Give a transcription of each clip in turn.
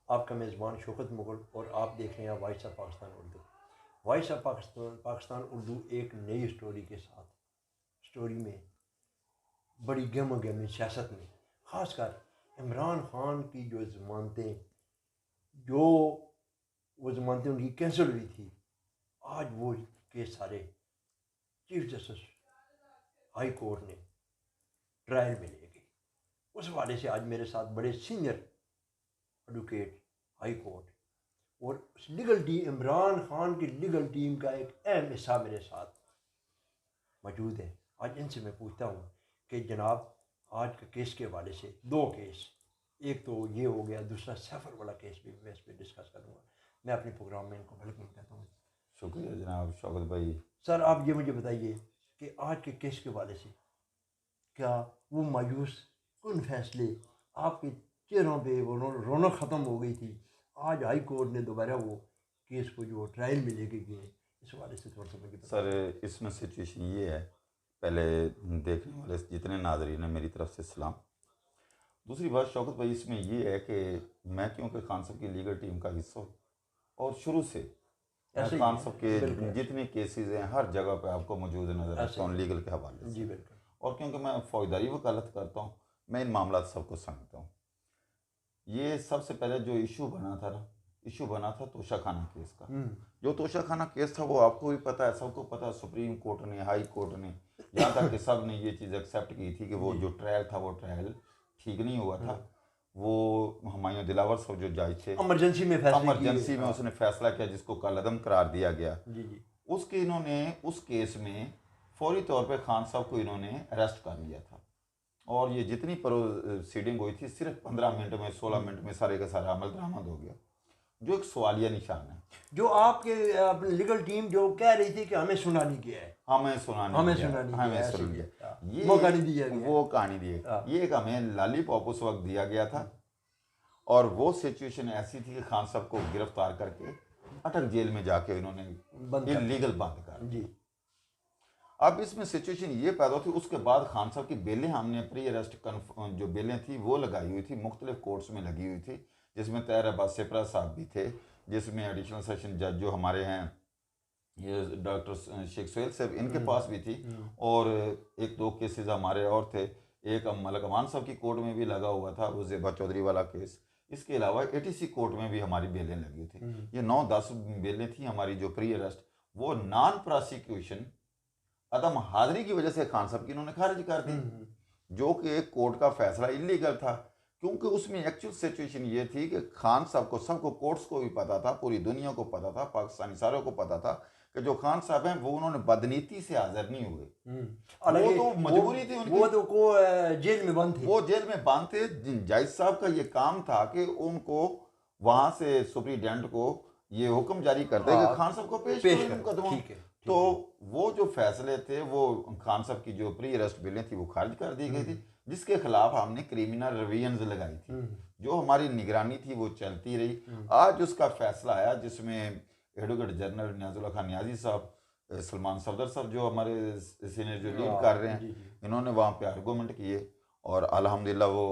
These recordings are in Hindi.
आपका मेज़बान शौकत मुगल और आप देख रहे हैं voice of Pakistan Urdu. Voice of Pakistan Urdu एक नई स्टोरी के साथ, स्टोरी में बड़ी गहमा गहमी सियासत में, ख़ासकर इमरान खान की जो ज़मानतें, जो वो ज़मानतें उनकी कैंसिल हुई थी, आज वो केस सारे चीफ जस्टिस हाई कोर्ट ने ट्रायल में ले गई। उस हवाले से आज मेरे साथ बड़े सीनियर एडवोकेट हाई कोर्ट और लीगल टीम, इमरान खान की लीगल टीम का एक अहम हिस्सा मेरे साथ मौजूद है। आज इनसे मैं पूछता हूँ कि जनाब, आज के केस के हवाले से दो केस, एक तो ये हो गया, दूसरा सफ़र वाला केस भी मैं इस पर डिस्कस करूँगा। मैं अपने प्रोग्राम में इनको वेलकम कहता हूँ। शुक्रिया जनाब शौकत भाई। सर, आप ये मुझे बताइए कि आज के केस के हवाले से क्या वो मायूस कुन फैसले, आपके चेहरों पे वो रौनक ख़त्म हो गई थी, आज हाई कोर्ट ने दोबारा वो केस को जो ट्रायल में लेके गए, इस हवाले से थोड़ा सा मुझे सर इसमें सिचुएशन ये है, पहले देखने वाले जितने नाजरीन हैं मेरी तरफ से सलाम। दूसरी बात शौकत भाई इसमें ये है कि मैं क्योंकि खान साहब की लीगल टीम का हिस्सा हूँ और शुरू से मैं ऐसे ही खान है, साहब के बिल्कुल जितने केसेस हैं हर जगह पे आपको मौजूद नज़र आता हूँ लीगल के हवाले जी से। बिल्कुल। और क्योंकि मैं फौजदारी वकालत करता हूँ, मैं इन मामला सबको समझता हूँ। ये सबसे पहले जो इशू बना था ना, इशू बना था तोशा खाना केस का। जो तोशा खाना केस था वो आपको भी पता है, सबको पता है, सुप्रीम कोर्ट ने, हाई कोर्ट ने, यहाँ तक कि सब ने ये चीज़ एक्सेप्ट की थी कि वो जो ट्रायल था वो ट्रायल ठीक नहीं हुआ था। वो हुमायूं दिलावर साहब जो जज थे, इमरजेंसी में फैसले इमरजेंसी में उसने फैसला किया जिसको कलअदम करार दिया गया। जी जी। उसके इन्होंने उस केस में फौरी तौर पे खान साहब को इन्होंने अरेस्ट कर लिया था और ये जितनी प्रोसीडिंग हुई थी सिर्फ 15 मिनट में, 16 मिनट में सारे का सारा अमल दरामद हो गया, जो एक सवालिया निशान है। जो आपके अपनी लीगल टीम जो कह रही थी कि हमें सुना नहीं गया है, हमें सुना नहीं हमें दिया, सुना नहीं हमें गया, सुना ऐसे नहीं ही दिया, है। ये मौका नहीं दिया गया। वो कहानी दी है। हाँ। ये एक हमें लॉलीपॉप उस वक्त दिया गया था और वो सिचुएशन ऐसी थी कि खान साहब को गिरफ्तार करके अटक जेल में जाके इन्होंने बंद कर इलीगल बंद कर जी। अब इसमें सिचुएशन ये पैदा हुई, उसके बाद खान साहब की बेलें हमने प्री अरेस्ट जो बेलें थी वो लगाई हुई थी, मुख्तलिफ कोर्ट्स में लगी हुई थी, जिसमें तैर अब्बास सिपरा साहब भी थे, जिसमें एडिशनल सेशन जज जो हमारे हैं ये डॉक्टर शेख सोहेल साहब, इनके पास भी थी। और एक दो केसेस हमारे और थे, एक मलक अमान साहब की कोर्ट में भी लगा हुआ था वो ज़ेबा चौधरी वाला केस। इसके अलावा एटीसी कोर्ट में भी हमारी बेलें लगी थी। ये 9-10 बेलें थी हमारी जो प्री अरेस्ट, वो नॉन प्रोसिक्यूशन अदम हाजिरी की वजह से खान साहब की इन्होंने खारिज कर दी, जो कि एक कोर्ट का फैसला इलीगल था। क्योंकि उसमें एक्चुअल सिचुएशन ये थी कि खान साहब को, सबको, कोर्ट्स को भी पता था, पूरी दुनिया को पता था, पाकिस्तानी सारों को पता था कि जो खान साहब हैं वो उन्होंने बदनीति से हाजिर नहीं हुए। वो तो मजबूरी थी उनकी, वो तो को जेल में बंद थे, वो जेल में बंद थे। जज साहब का ये काम था कि उनको वहां से सुप्रीडेंट को ये हुक्म जारी कर दे कि खान साहब को पेश करो मुकदमा। तो वो जो फैसले थे वो खान साहब की जो प्री अरेस्ट बिलें थी वो खारिज कर दी गई थी, जिसके खिलाफ हमने क्रिमिनल रिविजन्स लगाई थी, जो हमारी निगरानी थी वो चलती रही। आज उसका फैसला आया जिसमें एडवोकेट जनरल नियाजुल्लाह खान नियाजी साहब, सलमान सफदर साहब जो हमारे सीनियर जो लीड कर रहे हैं, इन्होंने वहाँ पे आर्गूमेंट किए और अल्हम्दुलिल्लाह वो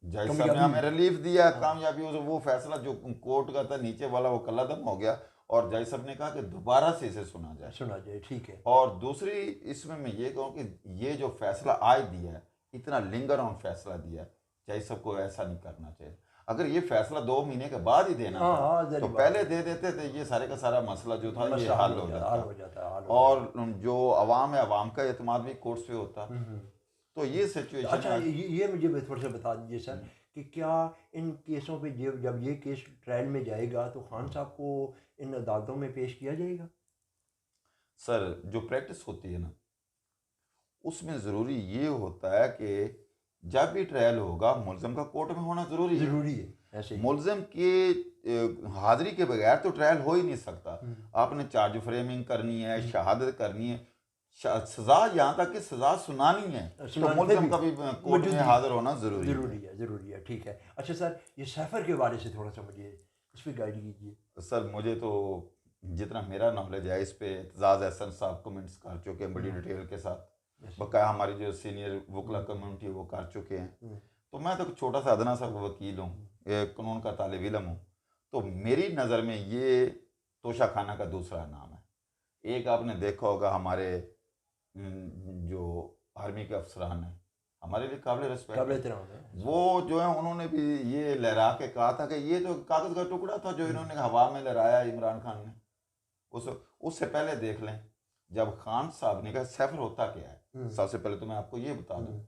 जज साहब ने हमें रिलीफ दिया, कामयाबी। वो फैसला जो कोर्ट का था नीचे वाला वो कलअदम हो गया और जज साहब ने कहा कि दोबारा से इसे सुना जाए। ठीक है। और दूसरी इसमें मैं ये कहूँ कि ये जो फैसला आज दिया है, इतना लिंगर ऑन फैसला दिया है, जज साहब को ऐसा नहीं करना चाहिए। अगर ये फैसला 2 महीने के बाद ही देना था तो पहले दे देते थे, ये सारे का सारा मसला जो था ये हल हो जाता। और जो अवाम है, अवाम का एतमाद भी कोर्ट्स पे होता। तो ये सिचुएशन। अच्छा, ये मुझे थोड़ा सा बता दीजिए सर कि क्या इन केसों पे जब ये केस ट्रायल में जाएगा तो खान साहब को इन अदालतों में पेश किया जाएगा? सर जो प्रैक्टिस होती है ना, उसमें ज़रूरी ये होता है कि जब भी ट्रायल होगा मुलजिम का कोर्ट में होना ज़रूरी है। ऐसे मुलजिम की हाजिरी के बगैर तो ट्रायल हो ही नहीं सकता। आपने चार्ज फ्रेमिंग करनी है, शहादत करनी है, सजा, यहाँ तक कि सजा सुनानी है, तो मुलजिम का भी कोर्ट में हाजिर होना ज़रूरी है। ठीक है। अच्छा सर, ये सफ़र के बारे से थोड़ा सा मुझे इस पर गाइड कीजिए। सर मुझे तो जितना मेरा नॉलेज है इस पे एतजाज़ एहसन साहब कमेंट्स कर चुके हैं बड़ी डिटेल के साथ, बकाया हमारी जो सीनियर वकला कम्युनिटी वो कर चुके हैं। तो मैं तो छोटा सा अदना सा वकील हूँ, कानून का तालिब इल्म हूँ, तो मेरी नज़र में ये तोशाखाना का दूसरा नाम है। एक आपने देखा होगा हमारे जो आर्मी के अफसरान हैं, हमारे लिए काबिल रिस्पेक्ट काबिल है, एहतराम है। वो जो है उन्होंने भी ये लहरा के कहा था कि ये तो कागज़ का टुकड़ा था जो इन्होंने हवा में लहराया इमरान खान ने। उस उससे पहले देख लें, जब खान साहब ने कहा सैफर होता क्या है, सबसे पहले तो मैं आपको ये बता दूं,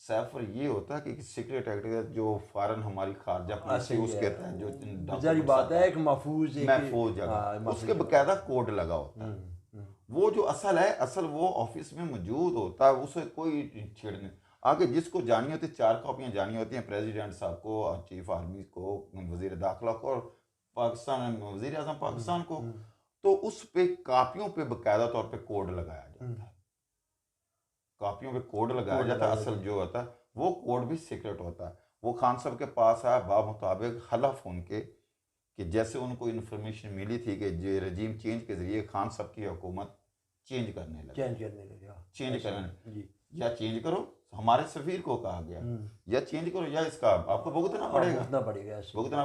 सैफर ये होता है कि सीक्रेट एक्ट जो फॉरेन हमारी खारजा पुलिस ऐसे है ही उसके है, तहत जो जारी डॉक्यूमेंट्स बात आता है, है एक महफूज महफूज जगह, महफूज उसके जगह। बकायदा कोड लगा होता है। वो जो असल है, असल वो ऑफिस में मौजूद होता है, उसे कोई छेड़ने आगे जिसको जानी होती है, 4 कॉपियाँ जानी होती हैं प्रेसिडेंट साहब को, चीफ आर्मी को, वजीर दाखिला को और पाकिस्तान वजीर आजम पाकिस्तान को, तो उस पे कापियों पे बकायदा तौर पे कोड लगाया जाता है, कापियों पे कोड लगाया जाता है। असल जो होता है वो कोड भी सीक्रेट होता है। वो खान साहब के पास आया बामुताबिक हलफ उनके कि जैसे उनको इन्फॉर्मेशन मिली थी कि ये रजीम चेंज के जरिए खान साहब की हुकूमत चेंज करने लगे, चेंज करने, या चेंज करो, हमारे सफीर को कहा गया, या चेंज करो या इसका आपको भुगतना पड़ेगा, भुगतना।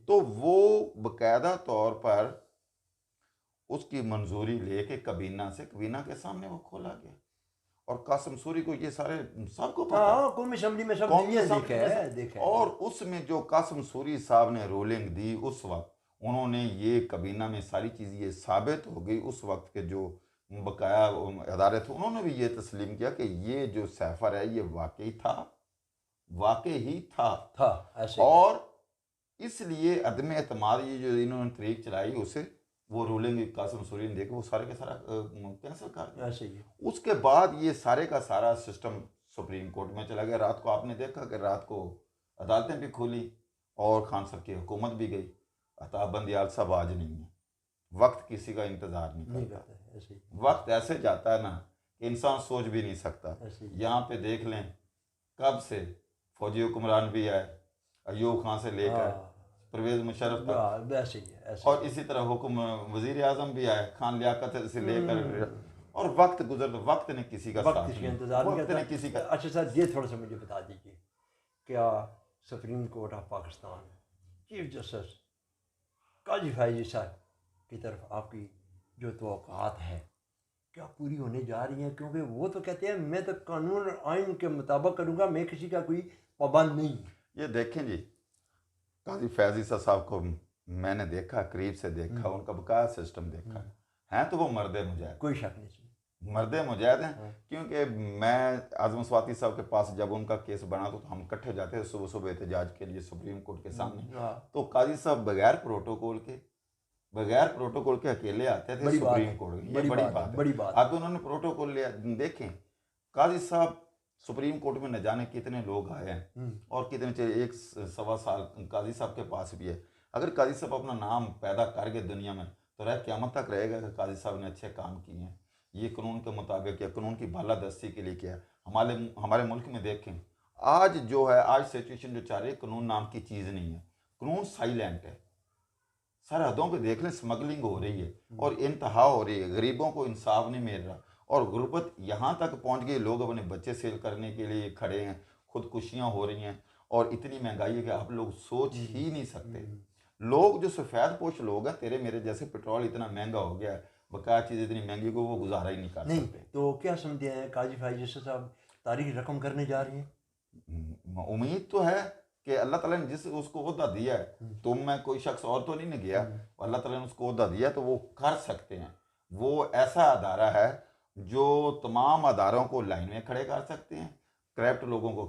तो वो बकायदा तौर पर उसकी मंजूरी लेके कबीना से, कबीना के सामने वो खोला गया और कासिम सूरी को ये सारे सबको पता, कौमी असेंबली में सब देखा है। और उसमें जो कासिम सूरी साहब ने रूलिंग दी उस वक्त, उन्होंने ये कबीना में सारी चीज़ ये साबित हो गई, उस वक्त के जो बकाया अदारे थे उन्होंने भी ये तस्लीम किया कि ये जो सैफर है ये वाकई था, वाकई ही था ऐसे। और इसलिए अदम एतमाद ये जो इन्होंने तरीक चलाई उसे वो रूलिंग कासिम सूरी ने देखा, वो सारे का सारा कैंसिल कर दिया। ऐसे ही उसके बाद ये सारे का सारा सिस्टम सुप्रीम कोर्ट में चला गया। रात को आपने देखा कि रात को अदालतें भी खुली और खान साहब की हुकूमत भी गई। अताब बंदियाल साहब आज नहीं है, वक्त किसी का इंतज़ार नहीं करता, वक्त ऐसे जाता है ना कि इंसान सोच भी नहीं सकता। यहाँ पे देख लें कब से फौजी हुक्मरान भी आए, अयूब खान से लेकर परवेज मुशर्रफ तक, और इसी तरह हुक्म वजीर आजम भी आए, खान लियाकत से लेकर, और वक्त गुजर, वक्त ने किसी का साथ इंतजार नहीं किसी का। अच्छा सर, ये थोड़ा सा मुझे बता दीजिए, क्या Supreme Court of Pakistan chief justice Qazi Faizi साहब की तरफ आपकी जो तवक्कात है क्या पूरी होने जा रही हैं? क्योंकि वो तो कहते हैं मैं तो कानून आइन के मुताबिक करूँगा, मैं किसी का कोई पाबंद नहीं। ये देखें जी, काजी फैजी साहब को मैंने देखा, करीब से देखा, उनका बकाया सिस्टम देखा है, तो वो मर्दे मुजाहिद, कोई शक नहीं, मर्दे मुजाहिद हैं। क्योंकि मैं आजम स्वाति साहब के पास जब उनका केस बना तो हम इकट्ठे जाते थे सुबह सुबह एहतजाज के लिए सुप्रीम कोर्ट के सामने, तो काजी साहब बगैर प्रोटोकॉल के अकेले आते थे सुप्रीम कोर्ट। ये बड़ी बात है। अब उन्होंने प्रोटोकॉल लिया। देखें काजी साहब सुप्रीम कोर्ट में न जाने कितने लोग आए हैं और कितने, 1 सवा साल काजी साहब के पास भी है। अगर काजी साहब अपना नाम पैदा कर गए दुनिया में तो रह क़यामत तक रहेगा कि काजी साहब ने अच्छे काम किए हैं, ये कानून के मुताबिक या कानून की बालादस्ती के लिए किया। हमारे मुल्क में देखें आज जो है, आज सिचुएशन जो चाह रही है, कानून नाम की चीज़ नहीं है, कानून साइलेंट है। सरहदों पे देख लें स्मगलिंग हो रही है और इंतहा हो रही है, गरीबों को इंसाफ नहीं मिल रहा और गुर्बत यहाँ तक पहुँच गई, लोग अपने बच्चे सेल करने के लिए खड़े हैं, खुदकुशियाँ हो रही हैं और इतनी महंगाई है कि आप लोग सोच ही नहीं सकते। लोग जो सफ़ेद पोश लोग हैं, तेरे मेरे जैसे, पेट्रोल इतना महंगा हो गया है, बकाया चीज़ इतनी महंगी को वो गुजारा ही नहीं कर सकते। तो क्या समझते हैं काजी फैजी साहब तारीख रकम करने जा रही हैं? उम्मीद तो है कि अल्लाह ताला ने जिस उसको ओहदा दिया है, तुम मैं कोई शख्स और तो नहीं गया, अल्लाह ताला ने उसको ओहदा दिया तो वो कर सकते हैं। वो ऐसा अदारा है जो तमाम अदारों को लाइन में खड़े कर सकते हैं, करप्ट लोगों को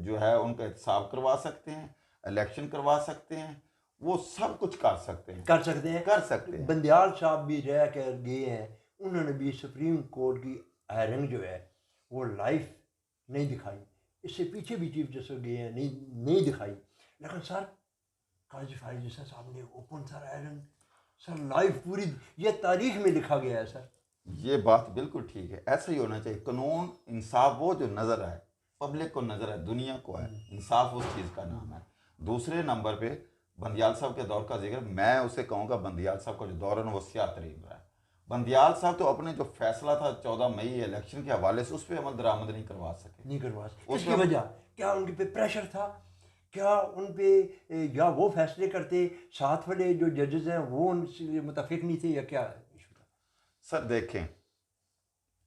जो है उनका एहतसाब करवा सकते हैं, इलेक्शन करवा सकते हैं, वो सब कुछ कर सकते हैं। बंदियाल साहब भी रह कर गए हैं, उन्होंने भी सुप्रीम कोर्ट की हेयरिंग जो है वो लाइव नहीं दिखाई, इससे पीछे भी चीफ जस्टिस गए हैं, नहीं दिखाई, लेकिन सर काजी फैजी साहब ने open sir hearing sir live पूरी, ये तारीख में लिखा गया है सर। ये बात बिल्कुल ठीक है, ऐसा ही होना चाहिए। कानून इंसाफ वो जो नज़र आए, पब्लिक को नज़र आए, दुनिया को है, इंसाफ उस चीज़ का नाम है। दूसरे नंबर पे बंदियाल साहब के दौर का जिक्र, मैं उसे कहूँगा बंदियाल साहब का जो दौर है वो सियातरीन रहा है। बंदियाल साहब तो अपने जो फैसला था 14 मई इलेक्शन के हवाले से, उस पर अमल दरामद नहीं करवा सके। उसकी वजह क्या? उनके पे प्रेशर था क्या उन पे या वो फैसले करते, साथ वाले जो जजेस हैं वो उनसे मुतफिक नहीं थे, या क्या इशू था? सर देखें,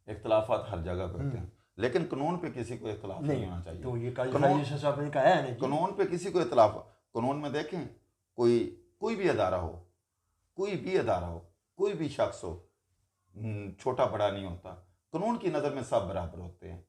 इख्तलाफात हर जगह पे होते हैं, लेकिन कानून पे किसी को इख्तलाफ नहीं होना चाहिए। तो ये काजी कानून फायजी साहब ने कहा है ना जी। कानून पे किसी को इख्तलाफ, कानून में देखें, कोई कोई भी अदारा हो, कोई भी अदारा हो, कोई भी शख्स हो, छोटा बड़ा नहीं होता। कानून की नज़र में सब बराबर होते हैं।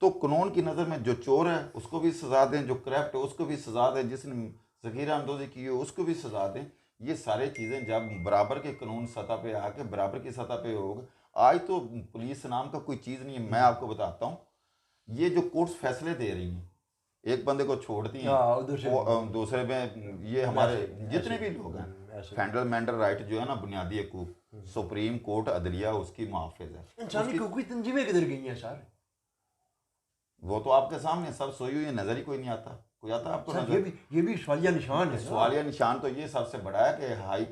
तो कानून की नज़र में जो चोर है उसको भी सज़ा दें, जो करप्ट है उसको भी सज़ा दें, जिसने ज़ख़ीरा अंदोज़ी की हो उसको भी सज़ा दें। ये सारी चीज़ें जब बराबर के कानून सतह पे आके बराबर की सतह पे होगा। आज तो पुलिस नाम का कोई चीज़ नहीं है। मैं आपको बताता हूँ, ये जो कोर्ट्स फैसले दे रही हैं, एक बंदे को छोड़ती हैं, हाँ, उधर से वो दूसरे में, ये हमारे ऐसे- जितने ऐसे- भी लोग हैं, ऐसे- फंडामेंटल राइट जो है ना, बुनियादी हकूक, सुप्रीम कोर्ट अदलिया उसकी मुहाफिज है। इंसानी उसकी, हकूक की तंजीमें किधर गई हैं सर? वो तो आपके सामने सब सोई हुई है, नजर ही कोई नहीं आता। कोई आता आपको सर नजर? ये भी सवालिया निशान है ना। सवालिया निशान तो ये सबसे बड़ा है कि हाई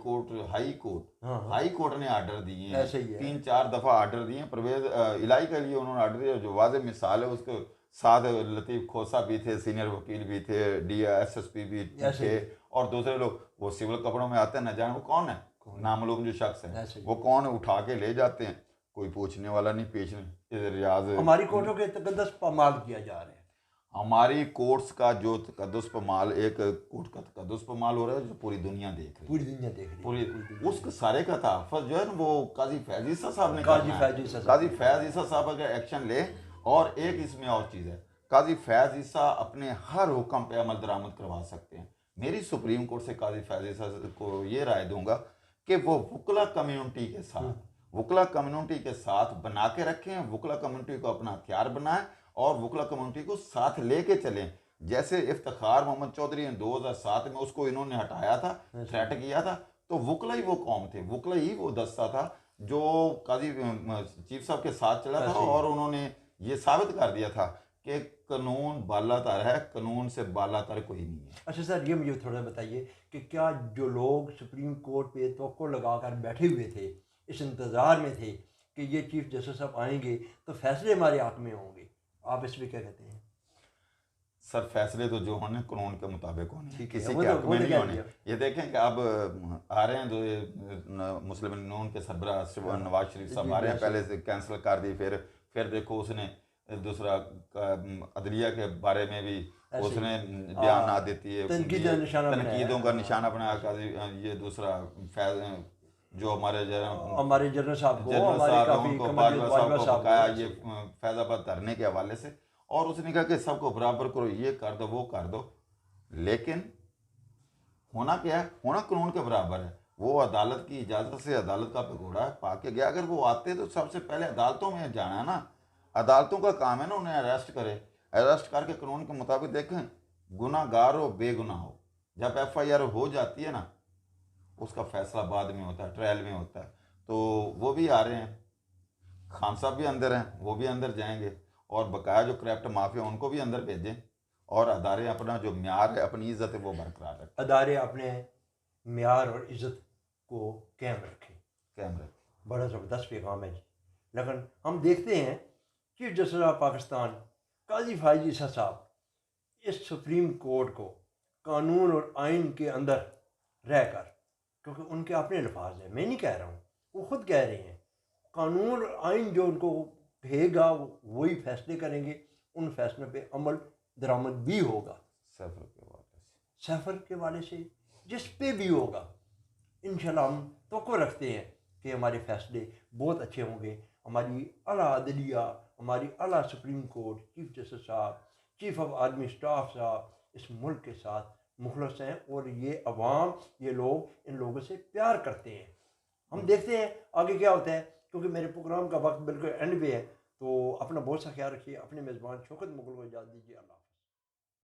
हाँ, हाँ। कोर्ट ने आर्डर दिए हैं, ऐसे ही है। 3-4 दफा आर्डर दिए हैं। परवेज इलाही के लिए उन्होंने आर्डर दिया, जो वाज़ेह मिसाल है। उसके साथ लतीफ़ खोसा भी थे, सीनियर वकील भी थे, DSSP भी ऐसे थे, ही। और दूसरे लोग वो सिविल कपड़ों में आते हैं, न जाने वो कौन है, नामालूम जो शख्स है, ऐसे ही। वो कौन है, उठा के ले जाते हैं, कोई पूछने वाला नहीं, पेश नहीं। इधर रियाज हमारी कोर्टों के तकद्दुस पामाल किया जा रहा है। हमारी कोर्ट्स का जो तकद्दुस पमाल, एक कोर्ट का तकद्दुस पमाल हो रहा है जो पूरी दुनिया देख रही है, पूरी दुनिया देख रही है। पूरी उसके सारे का तहफ़्फ़ुज़ जो है ना, वो काजी फैज़ ईसा साहब ने काजी करना है। फैज़ ईसा साहब। काजी फैज़ ईसा साहब अगर एक्शन ले, और एक इसमें और चीज़ है, काजी फैज़ ईसा अपने हर हुक्म पे अमल दरामद करवा सकते हैं। मेरी सुप्रीम कोर्ट से काजी फैज़ ईसा को ये राय दूंगा कि वो वकला कम्युनिटी के साथ, वकला कम्युनिटी के साथ बना के रखें, वकला कम्युनिटी को अपना हथियार बनाएं, और वकला कम्युनिटी को साथ लेके चलें। जैसे इफ्तिखार मोहम्मद चौधरी ने 2007 में उसको इन्होंने हटाया था, थ्रेट किया था, तो वकला ही वो कौम थे, वकला ही वो दस्ता था जो काजी चीफ साहब के साथ चला था, और उन्होंने ये साबित कर दिया था कि कानून बालातर है, कानून से बालातर कोई नहीं है। अच्छा सर, ये मुझे थोड़ा बताइए कि क्या जो लोग सुप्रीम कोर्ट पे तवक्को लगाकर बैठे हुए थे, इस इंतज़ार में थे कि ये चीफ जस्टिस साहब आएंगे तो फैसले हमारे हक में होंगे, आप इस पर क्या कहते हैं? सर फैसले तो जो होने कानून के मुताबिक होने, किसी वो के तो- हक वो में तो नहीं कह होने। दिया। ये देखें कि अब आ रहे हैं, जो ये मुस्लिम नून के सरबराह नवाज शरीफ साहब आ रहे हैं, पहले से कैंसिल कर दी, फिर देखो उसने दूसरा अदलिया के बारे में भी उसने बयान ना देती है, तनकीदों का निशाना बनाया। ये दूसरा जो हमारे जनरल साहब को, उनको बाजवा साहब को पकाया ये फैजाबाद धरने के हवाले से, और उसने कहा कि सबको बराबर करो, ये कर दो, वो कर दो। लेकिन होना क्या है, होना कानून के बराबर है। वो अदालत की इजाज़त से अदालत का पकौड़ा पाके गया। अगर वो आते तो सबसे पहले अदालतों में जाना है ना, अदालतों का काम है ना उन्हें अरेस्ट करे, अरेस्ट करके कानून के मुताबिक देखें, गुनाहगार हो बेगुनाह हो, जब FIR हो जाती है ना, उसका फैसला बाद में होता है, ट्रायल में होता है। तो वो भी आ रहे हैं, खान साहब भी अंदर हैं, वो भी अंदर जाएंगे, और बकाया जो करप्ट माफिया उनको भी अंदर भेजें, और अदारे अपना जो म्यार है, अपनी इज्जत है, वो बरकरार रखें। अदारे अपने म्यार और इज़्ज़त को कायम रखें। बड़ा ज़बरदस्त पैगाम है जी। लेकिन हम देखते हैं चीफ जस्टिस ऑफ पाकिस्तान काजी फायज ईसा साहब इस सुप्रीम कोर्ट को कानून और आइन के अंदर रहकर, क्योंकि उनके अपने अल्फाज हैं, मैं नहीं कह रहा हूँ, वो ख़ुद कह रहे हैं, कानून और आइन जो उनको कहेगा वही फैसले करेंगे, उन फैसलों पे अमल दरामद भी होगा। सफ़र के वाले से जिस पे भी होगा, इंशाल्लाह हम तवक्को रखते हैं कि हमारे फैसले बहुत अच्छे होंगे। हमारी आला अदलिया, हमारी आला सुप्रीम कोर्ट, चीफ जस्टिस साहब, चीफ ऑफ आर्मी स्टाफ साहब इस मुल्क के साथ मुखलस हैं, और ये अवाम, ये लोग इन लोगों से प्यार करते हैं। हम देखते हैं आगे क्या होता है, क्योंकि मेरे प्रोग्राम का वक्त बिल्कुल एंड पे है। तो अपना बहुत सा ख्याल रखिए। अपने मेज़बान शौकत मुगल को इजाज़त दीजिए। अल्लाह।